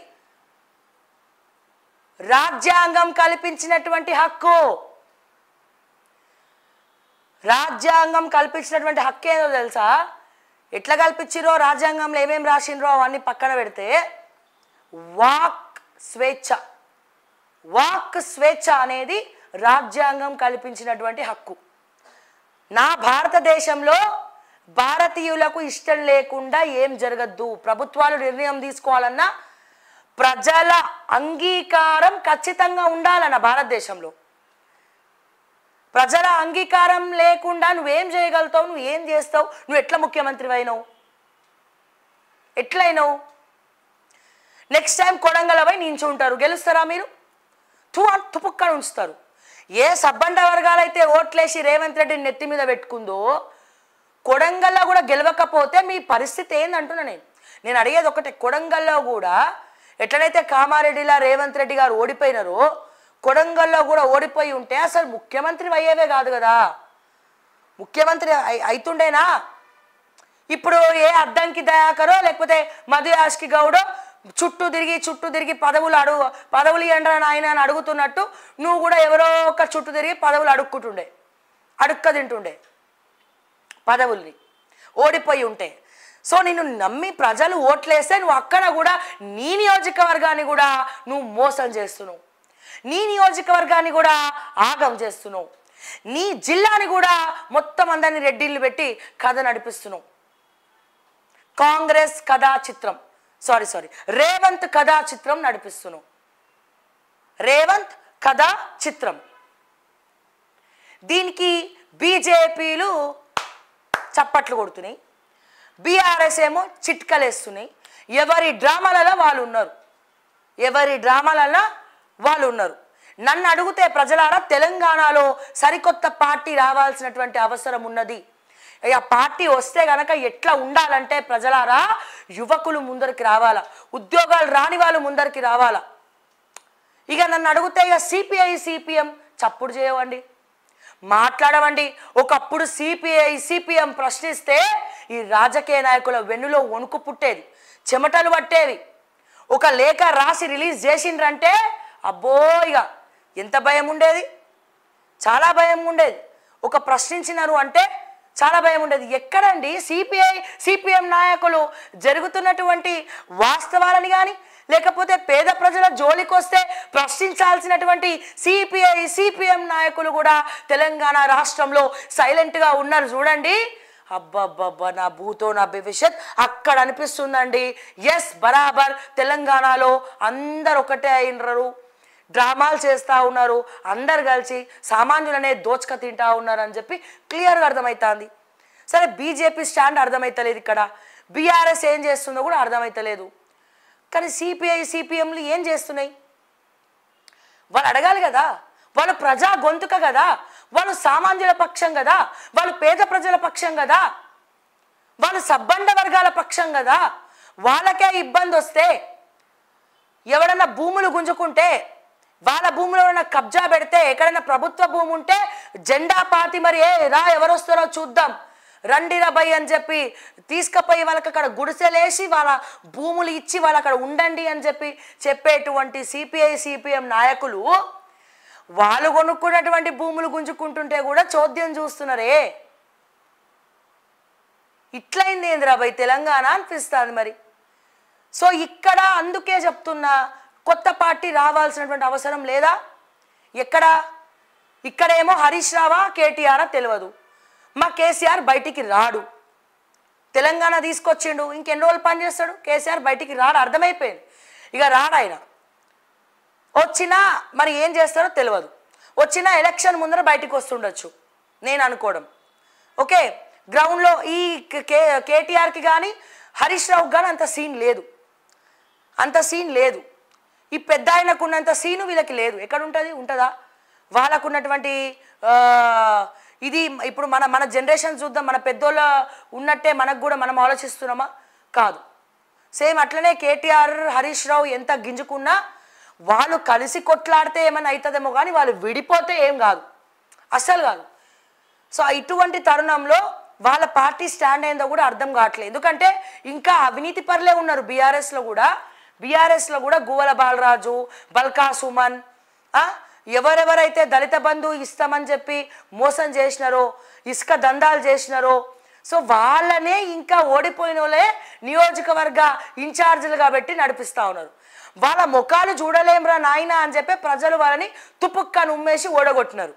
రాజ్యాంగం కల్పించినటువంటి హక్కు, రాజ్యాంగం కల్పించినటువంటి హక్కు ఏదో తెలుసా? ఎట్లా కల్పించిరో, రాజ్యాంగంలో ఏమేమి రాసిండ్రో అవన్నీ పక్కన పెడితే వాక్ స్వేచ్ఛ అనేది రాజ్యాంగం కల్పించినటువంటి హక్కు. నా భారతదేశంలో భారతీయులకు ఇష్టం లేకుండా ఏం జరగద్దు. ప్రభుత్వాలు నిర్ణయం తీసుకోవాలన్నా ప్రజల అంగీకారం ఖచ్చితంగా ఉండాలన్న భారతదేశంలో. ప్రజల అంగీకారం లేకుండా నువ్వేం చేయగలుగుతావు, నువ్వు ఏం చేస్తావు, నువ్వు ఎట్లా ముఖ్యమంత్రి అయినావు, ఎట్లయినావు? నెక్స్ట్ టైం కొడంగల్ నించుంటారు, గెలుస్తారా మీరు? తుపుక్కడ ఉంచుతారు. ఏ సబ్బండ వర్గాలైతే ఓట్లేసి రేవంత్ రెడ్డిని నెత్తి మీద పెట్టుకుందో కొడంగల్లో కూడా గెలవకపోతే మీ పరిస్థితి ఏందంటున్నా. నేను అడిగేది ఒకటే, కొడంగల్లో కూడా ఎట్లనైతే కామారెడ్డిలా రేవంత్ రెడ్డి గారు ఓడిపోయినారో కొడంగల్లో కూడా ఓడిపోయి ఉంటే అసలు ముఖ్యమంత్రి అయ్యేవే కాదు కదా, ముఖ్యమంత్రి అవుతుండేనా? ఇప్పుడు ఏ అద్దంకి దయాకరో లేకపోతే మధు యాష్కి గౌడో చుట్టూ తిరిగి పదవులు ఇవ్వండి ఆయన అని అడుగుతున్నట్టు నువ్వు కూడా ఎవరో ఒక చుట్టూ తిరిగి పదవులు అడుక్క తింటుండే పదవుల్ని ఓడిపోయి ఉంటే. సో నిన్ను నమ్మి ప్రజలు ఓట్లేస్తే నువ్వు అక్కడ కూడా నీ నియోజకవర్గాన్ని కూడా నువ్వు మోసం చేస్తున్నావు, నీ నియోజకవర్గాన్ని కూడా ఆగం చేస్తున్నావు, నీ జిల్లాని కూడా మొత్తం అందరినీ రెడ్డిళ్ళు పెట్టి కథ నడిపిస్తున్నావు. కాంగ్రెస్ కథా చిత్రం రేవంత్ కథా చిత్రం నడిపిస్తున్నావు. రేవంత్ కథా చిత్రం. దీనికి బీజేపీలు చప్పట్లు కొడుతున్నాయి, బీఆర్ఎస్ ఏమో చిట్కలేస్తున్నాయి. ఎవరి డ్రామాలలో వాళ్ళు ఉన్నారు. నన్ను అడిగితే ప్రజలారా, తెలంగాణలో సరికొత్త పార్టీ రావాల్సినటువంటి అవసరం ఉన్నది. ఆ పార్టీ వస్తే గనక ఎట్లా ఉండాలంటే ప్రజలారా, యువకులు ముందరికి రావాలా, ఉద్యోగాలు రాని వాళ్ళు ముందరికి రావాలా. ఇక నన్ను అడిగితే ఇక సిపిఐ సిపిఎం చప్పుడు చేయవండి, మాట్లాడవండి. ఒకప్పుడు సిపిఎం ప్రశ్నిస్తే ఈ రాజకీయ నాయకుల వెన్నులో వణుకు పుట్టేది, చెమటలు పట్టేవి. ఒక లేఖ రాసి రిలీజ్ చేసిండ్రంటే అబ్బో ఇక ఎంత భయం ఉండేది, చాలా భయం ఉండేది. ఒక ప్రశ్నించినారు అంటే చాలా భయం ఉండేది. ఎక్కడండి సిపిఎం నాయకులు జరుగుతున్నటువంటి వాస్తవాలని కానీ, లేకపోతే పేద ప్రజల జోలికి వస్తే ప్రశ్నించాల్సినటువంటి సిపిఎం నాయకులు కూడా తెలంగాణ రాష్ట్రంలో సైలెంట్గా ఉన్నారు చూడండి. అబ్బబ్బబ్బా, నా భూతో నా భవిష్యత్ అక్కడ అనిపిస్తుందండి. ఎస్, బరాబర్ తెలంగాణలో అందరు ఒకటే అయినరు, డ్రామాలు చేస్తూ ఉన్నారు, అందరు కలిసి సామాన్యులనే దోచుక తింటా ఉన్నారు అని చెప్పి క్లియర్గా అర్థమవుతుంది. సరే, బీజేపీ స్టాండ్ అర్థమవుతలేదు, ఇక్కడ బీఆర్ఎస్ ఏం చేస్తుందో కూడా అర్థమవుతలేదు. కానీ సిపిఐ సిపిఎంలు ఏం చేస్తున్నాయి? వాళ్ళు అడగాలి కదా, వాళ్ళు ప్రజా గొంతుక కదా, వాళ్ళు సామాన్యుల పక్షం కదా, వాళ్ళు పేద ప్రజల పక్షం కదా, వాళ్ళు సబ్బండ వర్గాల పక్షం కదా. వాళ్ళకే ఇబ్బంది వస్తే, ఎవడన్నా భూములు గుంజుకుంటే, వాళ్ళ భూములో ఎవరైనా కబ్జా పెడితే, ఎక్కడైనా ప్రభుత్వ భూమి ఉంటే జెండా పాతి మరి రా ఎవరు వస్తారో చూద్దాం రండి రబై అని చెప్పి తీసుకుపోయి వాళ్ళకి అక్కడ గుడిసెలేసి వాళ్ళ భూములు ఇచ్చి వాళ్ళు అక్కడ ఉండండి అని చెప్పేటువంటి సిపిఐ సిపిఎం నాయకులు వాళ్ళు కొనుక్కున్నటువంటి భూములు గుంజుకుంటుంటే కూడా చోద్యం చూస్తున్నారే. ఇట్లయింది ఏంద్రాబాయ్ తెలంగాణ అనిపిస్తుంది మరి. సో ఇక్కడ అందుకే చెప్తున్నా, కొత్త పార్టీ రావాల్సినటువంటి అవసరం లేదా? ఇక్కడేమో హరీష్ రావా కేటీఆర్ తెలియదు, మా కేసీఆర్ బయటికి రాడు, తెలంగాణ తీసుకొచ్చిండు, ఇంకెన్ని రోజులు పని చేస్తాడు కేసీఆర్, బయటికి రాడు, అర్థమైపోయింది. ఇక రాడు ఆయన, వచ్చినా మరి ఏం చేస్తారో తెలియదు, వచ్చినా ఎలక్షన్ ముందర బయటికి వస్తుండొచ్చు నేను అనుకోవడం. ఓకే, గ్రౌండ్లో ఈ కేటీఆర్కి కానీ హరీష్ రావుకి కానీ అంత సీన్ లేదు. ఈ పెద్ద ఆయనకు ఉన్నంత సీను వీళ్ళకి లేదు. ఎక్కడ ఉంటుందా? వాళ్ళకున్నటువంటి ఇది ఇప్పుడు మన జనరేషన్ చూద్దాం, మన పెద్దోళ్ళ ఉన్నట్టే మనకు కూడా మనం ఆలోచిస్తున్నామా? కాదు. సేమ్ అట్లనే కేటీఆర్ హరీష్ రావు ఎంత గింజుకున్నా వాళ్ళు కలిసి కొట్లాడితే ఏమైనా అవుతుందేమో కానీ వాళ్ళు విడిపోతే ఏం కాదు, అస్సలు కాదు. సో ఇటువంటి తరుణంలో వాళ్ళ పార్టీ స్టాండ్ అయిందో కూడా అర్థం కావట్లేదు. ఎందుకంటే ఇంకా అవినీతి పరులే ఉన్నారు బీఆర్ఎస్లో కూడా గువ్వల బాలరాజు, బల్కా సుమన్, ఎవరెవరైతే దళిత బంధు ఇస్తామని చెప్పి మోసం చేసినారో, ఇసుక దందాలు చేసినారో, సో వాళ్ళనే ఇంకా ఓడిపోయిన వాళ్ళే నియోజకవర్గ ఇన్ఛార్జీలుగా పెట్టి నడిపిస్తూ ఉన్నారు. వాళ్ళ ముఖాలు చూడలేంరా నాయన అని చెప్పి ప్రజలు వాళ్ళని తుపుక్కని ఉమ్మేసి ఓడగొట్టినారు.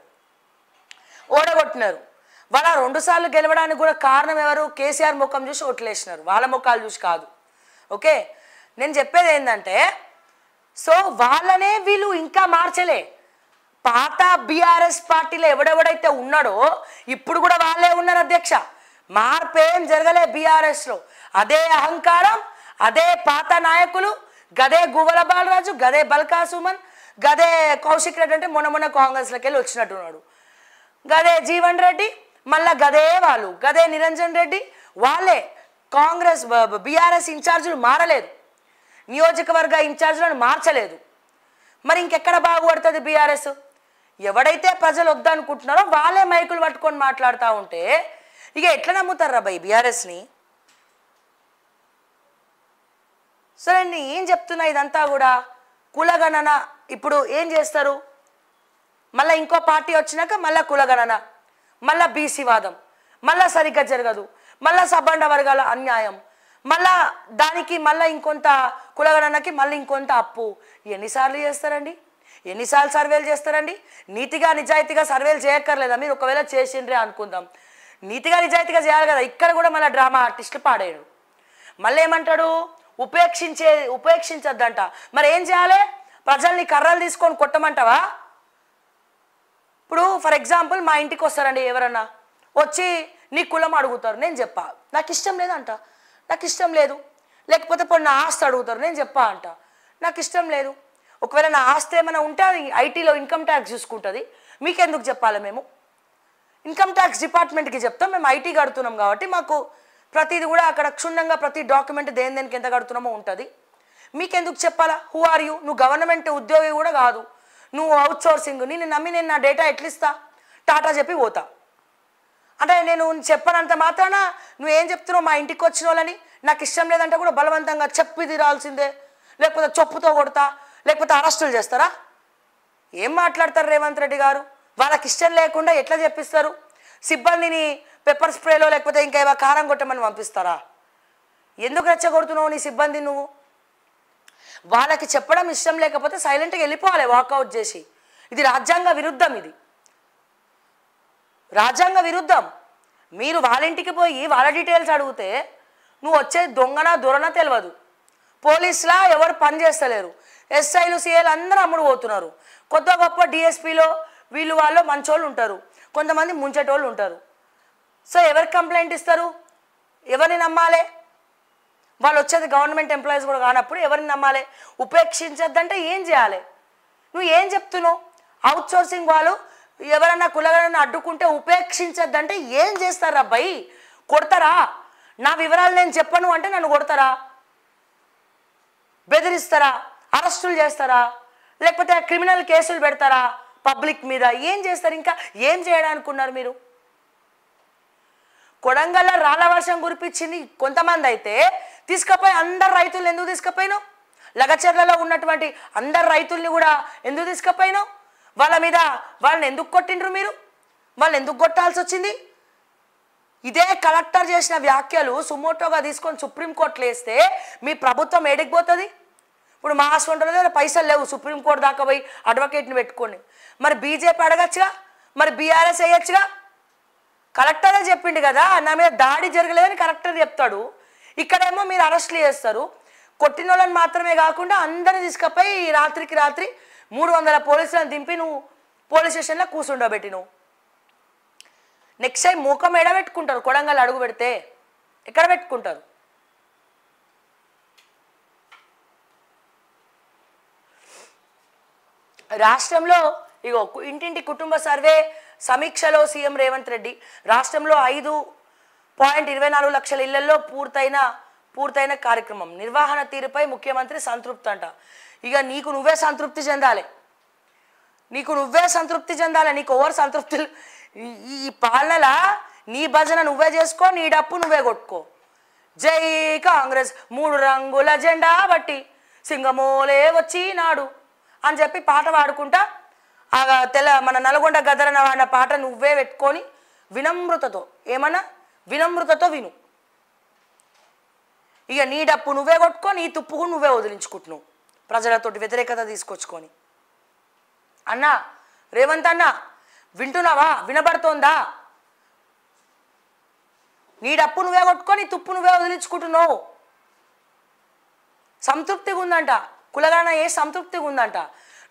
వాళ్ళ 2 సార్లు గెలవడానికి కూడా కారణం ఎవరు? కేసీఆర్ ముఖం చూసి ఓట్లేసినారు, వాళ్ళ ముఖాలు చూసి కాదు. ఓకే, నేను చెప్పేది ఏంటంటే, సో వాళ్ళనే వీళ్ళు ఇంకా మార్చలే. పాత బీఆర్ఎస్ పార్టీలో ఎవడెవడైతే ఉన్నాడో ఇప్పుడు కూడా వాళ్ళే ఉన్నారు అధ్యక్ష. మార్పేం జరగలే బీఆర్ఎస్లో. అదే అహంకారం, అదే పాత నాయకులు, గదే గువ్వల బాలరాజు, గదే బల్కా సుమన్, గదే కౌశిక్ రెడ్డి, అంటే మొన్న కాంగ్రెస్లోకి వెళ్ళి వచ్చినట్టున్నాడు, గదే జీవన్ రెడ్డి, మళ్ళా గదే వాళ్ళు, గదే నిరంజన్ రెడ్డి, వాళ్ళే కాంగ్రెస్ బీఆర్ఎస్ ఇన్ఛార్జీలు మారలేదు, నియోజకవర్గ ఇన్ఛార్జీలను మార్చలేదు. మరి ఇంకెక్కడ బాగుపడుతుంది బీఆర్ఎస్? ఎవడైతే ప్రజలు వద్దనుకుంటున్నారో వాళ్ళే మైకులు పట్టుకొని మాట్లాడుతూ ఉంటే ఇక ఎట్లా నమ్ముతారా బై బీఆర్ఎస్ని? సరే, ఏం చెప్తున్నా ఇదంతా కూడా కులగణన. ఇప్పుడు ఏం చేస్తారు? మళ్ళీ ఇంకో పార్టీ వచ్చినాక మళ్ళీ కులగణన, మళ్ళీ బీసీ వాదం, మళ్ళీ సరిగ్గా జరగదు, మళ్ళీ సబ్బండ వర్గాల అన్యాయం, మళ్ళా దానికి మళ్ళీ ఇంకొంత కులగణనకి మళ్ళీ ఇంకొంత అప్పు. ఎన్నిసార్లు చేస్తారండి? ఎన్నిసార్లు సర్వేలు చేస్తారండి? నీతిగా నిజాయితీగా సర్వేలు చేయక్కర్లేదా? మీరు ఒకవేళ చేసిండ్రే అనుకుందాం, నీతిగా నిజాయితీగా చేయాలి కదా. ఇక్కడ కూడా మళ్ళీ డ్రామా ఆర్టిస్టులు పాడాడు. మళ్ళీ ఏమంటాడు? ఉపేక్షించొద్దంట. మరి ఏం చేయాలి? ప్రజల్ని కర్రలు తీసుకొని కొట్టమంటావా? ఇప్పుడు ఫర్ ఎగ్జాంపుల్ మా ఇంటికి వస్తారండి ఎవరన్నా, వచ్చి నీ కులం అడుగుతారు, నేను చెప్పా నాకు ఇష్టం లేదంట, నాకు ఇష్టం లేదు. లేకపోతే ఇప్పుడు నా ఆస్తి అడుగుతారు, నేను చెప్పా అంట నాకు ఇష్టం లేదు. ఒకవేళ నా ఆస్తి ఏమైనా ఉంటే అది ఐటీలో ఇన్కమ్ ట్యాక్స్ చూసుకుంటుంది, మీకెందుకు చెప్పాలి? మేము ఇన్కమ్ ట్యాక్స్ డిపార్ట్మెంట్కి చెప్తాం, మేము ఐటీ కడుతున్నాం కాబట్టి మాకు ప్రతిది కూడా అక్కడ క్షుణ్ణంగా ప్రతి డాక్యుమెంట్ దేనికి ఎంత కడుతున్నామో ఉంటుంది. మీకెందుకు చెప్పాలా? Who are you? నువ్వు గవర్నమెంట్ ఉద్యోగి కూడా కాదు, నువ్వు అవుట్ సోర్సింగ్. నేను నమ్మి నేను నా డేటా ఎట్లిస్తా? టాటా చెప్పి పోతా అంటే నేను చెప్పనంత మాత్రాన నువ్వేం చెప్తున్నావు? మా ఇంటికి వచ్చిన వాళ్ళని నాకు ఇష్టం లేదంటే కూడా బలవంతంగా చెప్పి తీరాల్సిందే, లేకపోతే చెప్పుతో కొడతా, లేకపోతే అరెస్టులు చేస్తారా? ఏం మాట్లాడతారు రేవంత్ రెడ్డి గారు? వాళ్ళకి ఇష్టం లేకుండా ఎట్లా చెప్పిస్తారు? సిబ్బందిని పెప్పర్ స్ప్రేలో లేకపోతే ఇంకా ఏవో కారం కొట్టమని పంపిస్తారా? ఎందుకు రెచ్చగొడుతున్నావు నీ సిబ్బంది నువ్వు? వాళ్ళకి చెప్పడం ఇష్టం లేకపోతే సైలెంట్గా వెళ్ళిపోవాలి వాకౌట్ చేసి. ఇది రాజ్యాంగ విరుద్ధం, ఇది రాజ్యాంగ విరుద్ధం. మీరు వాళ్ళ ఇంటికి పోయి వాళ్ళ డీటెయిల్స్ అడిగితే నువ్వు వచ్చే దొంగన దొరన తెలియదు. పోలీసులా ఎవరు పని చేస్తలేరు, ఎస్ఐలు సిఐలు అందరూ అమ్ముడు పోతున్నారు. కొత్త గొప్ప డిఎస్పీలో వీళ్ళు వాళ్ళు మంచోళ్ళు ఉంటారు, కొంతమంది ముంచేటోళ్ళు ఉంటారు. సో ఎవరికి కంప్లైంట్ ఇస్తారు? ఎవరిని నమ్మాలి? వాళ్ళు వచ్చేది గవర్నమెంట్ ఎంప్లాయీస్ కూడా కానప్పుడు ఎవరిని నమ్మాలి? ఉపేక్షించద్దంటే ఏం చేయాలి? నువ్వు ఏం చెప్తున్నావు? అవుట్ సోర్సింగ్ వాళ్ళు ఎవరన్నా కులగరన్నా అడ్డుకుంటే ఉపేక్షించద్దంటే ఏం చేస్తారా అబ్బాయి? కొడతారా? నా వివరాలు నేను చెప్పను అంటే నన్ను కొడతారా? బెదిరిస్తారా? అరెస్టులు చేస్తారా? లేకపోతే క్రిమినల్ కేసులు పెడతారా పబ్లిక్ మీద? ఏం చేస్తారు? ఇంకా ఏం చేయడానికి ఉన్నారు మీరు? కొడంగల్లో రాళ్ళ వర్షం కురిపించింది కొంతమంది అయితే తీసుకుపోయి అందరు రైతులను ఎందుకు తీసుకుపోయినావు? లగచర్లలో ఉన్నటువంటి అందరు రైతుల్ని కూడా ఎందుకు తీసుకుపోయినావు? వాళ్ళ మీద వాళ్ళని ఎందుకు కొట్టిండ్రు మీరు? వాళ్ళు ఎందుకు కొట్టాల్సి వచ్చింది? ఇదే కలెక్టర్ చేసిన వ్యాఖ్యలు సుమోటోగా తీసుకొని సుప్రీంకోర్టులో వేస్తే మీ ప్రభుత్వం ఏడికి పోతుంది? ఇప్పుడు మా హాస్పిటల్లో పైసలు లేవు, సుప్రీంకోర్టు దాకా పోయి అడ్వకేట్ని పెట్టుకొని. మరి బీజేపీ అడగచ్చుగా, మరి బీఆర్ఎస్ వేయచ్చుగా. కలెక్టరే చెప్పిండు కదా నా మీద దాడి జరగలేదని కలెక్టర్ చెప్తాడు. ఇక్కడేమో మీరు అరెస్టులు చేస్తారు. కొట్టిన వాళ్ళని మాత్రమే కాకుండా అందరిని తీసుకుపోయి రాత్రికి రాత్రి 300 పోలీసులను దింపి నువ్వు పోలీస్ స్టేషన్లో కూర్చుండబెట్టి నువ్వు నెక్స్ట్ టైం మూకం ఎడ పెట్టుకుంటారు? కొడంగల్ అడుగు పెడితే ఎక్కడ పెట్టుకుంటారు? రాష్ట్రంలో ఇగో ఇంటింటి కుటుంబ సర్వే సమీక్షలో సీఎం రేవంత్ రెడ్డి రాష్ట్రంలో 5.24 లక్షల ఇళ్లలో పూర్తయిన కార్యక్రమం నిర్వహణ తీరుపై ముఖ్యమంత్రి సంతృప్తి అంట. ఇక నీకు నువ్వే సంతృప్తి చెందాలి, నీకు ఓవర్ సంతృప్తి. ఈ పాలనలా నీ భజన నువ్వే చేసుకో, నీ డప్పు నువ్వే కొట్టుకో. జై కాంగ్రెస్ 3 రంగుల జెండా బట్టి సింగమోలే వచ్చినాడు అని చెప్పి పాట పాడుకుంటా మన నల్గొండ గదరన అన్న పాట నువ్వే పెట్టుకొని వినమ్రతతో వినమ్రతతో విను. ఇక నీ డప్పు నువ్వే కొట్టుకో, నీ తుప్పుకు నువ్వే వదిలించుకుంటున్నావు ప్రజలతోటి వ్యతిరేకత తీసుకొచ్చుకొని. అన్నా రేవంత్ అన్న వింటున్నావా? వినబడుతోందా? నీ డప్పు నువ్వే కొట్టుకో, నీ తుప్పు నువ్వే వదిలించుకుంటున్నావు. సంతృప్తిగా ఉందంట, కులగాన సంతృప్తిగా ఉందంట.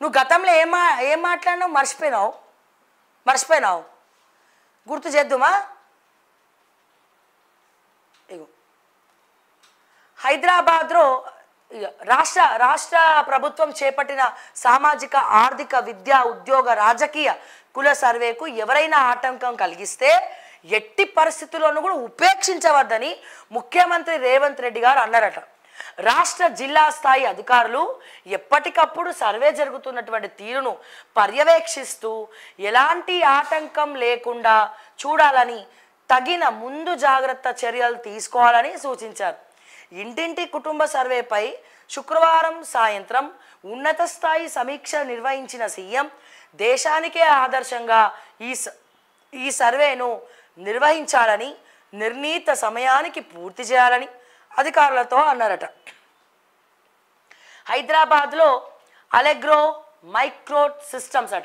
నువ్వు గతంలో ఏం మాట్లాడినావు? మర్చిపోయినావు. గుర్తు చేద్దుమా? ఇగో హైదరాబాద్లో రాష్ట్ర ప్రభుత్వం చేపట్టిన సామాజిక ఆర్థిక విద్యా ఉద్యోగ రాజకీయ కుల సర్వేకు ఎవరైనా ఆటంకం కలిగిస్తే ఎట్టి పరిస్థితుల్లోనూ కూడా ఉపేక్షించవద్దని ముఖ్యమంత్రి రేవంత్ రెడ్డి గారు అన్నారట. రాష్ట్ర జిల్లా స్థాయి అధికారులు ఎప్పటికప్పుడు సర్వే జరుగుతున్నటువంటి తీరును పర్యవేక్షిస్తూ ఎలాంటి ఆటంకం లేకుండా చూడాలని తగిన ముందు జాగ్రత్త చర్యలు తీసుకోవాలని సూచించారు. ఇంటింటి కుటుంబ సర్వేపై శుక్రవారం సాయంత్రం ఉన్నత స్థాయి సమీక్ష నిర్వహించిన సీఎం దేశానికే ఆదర్శంగా ఈ సర్వేను నిర్వహించాలని, నిర్ణీత సమయానికి పూర్తి చేయాలని అధికారులతో అన్నారట. హైదరాబాద్లో అలెగ్రో మైక్రో సిస్టమ్స్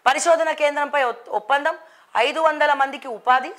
పరిశోధన కేంద్రంపై ఒప్పందం, 500 మందికి ఉపాధి.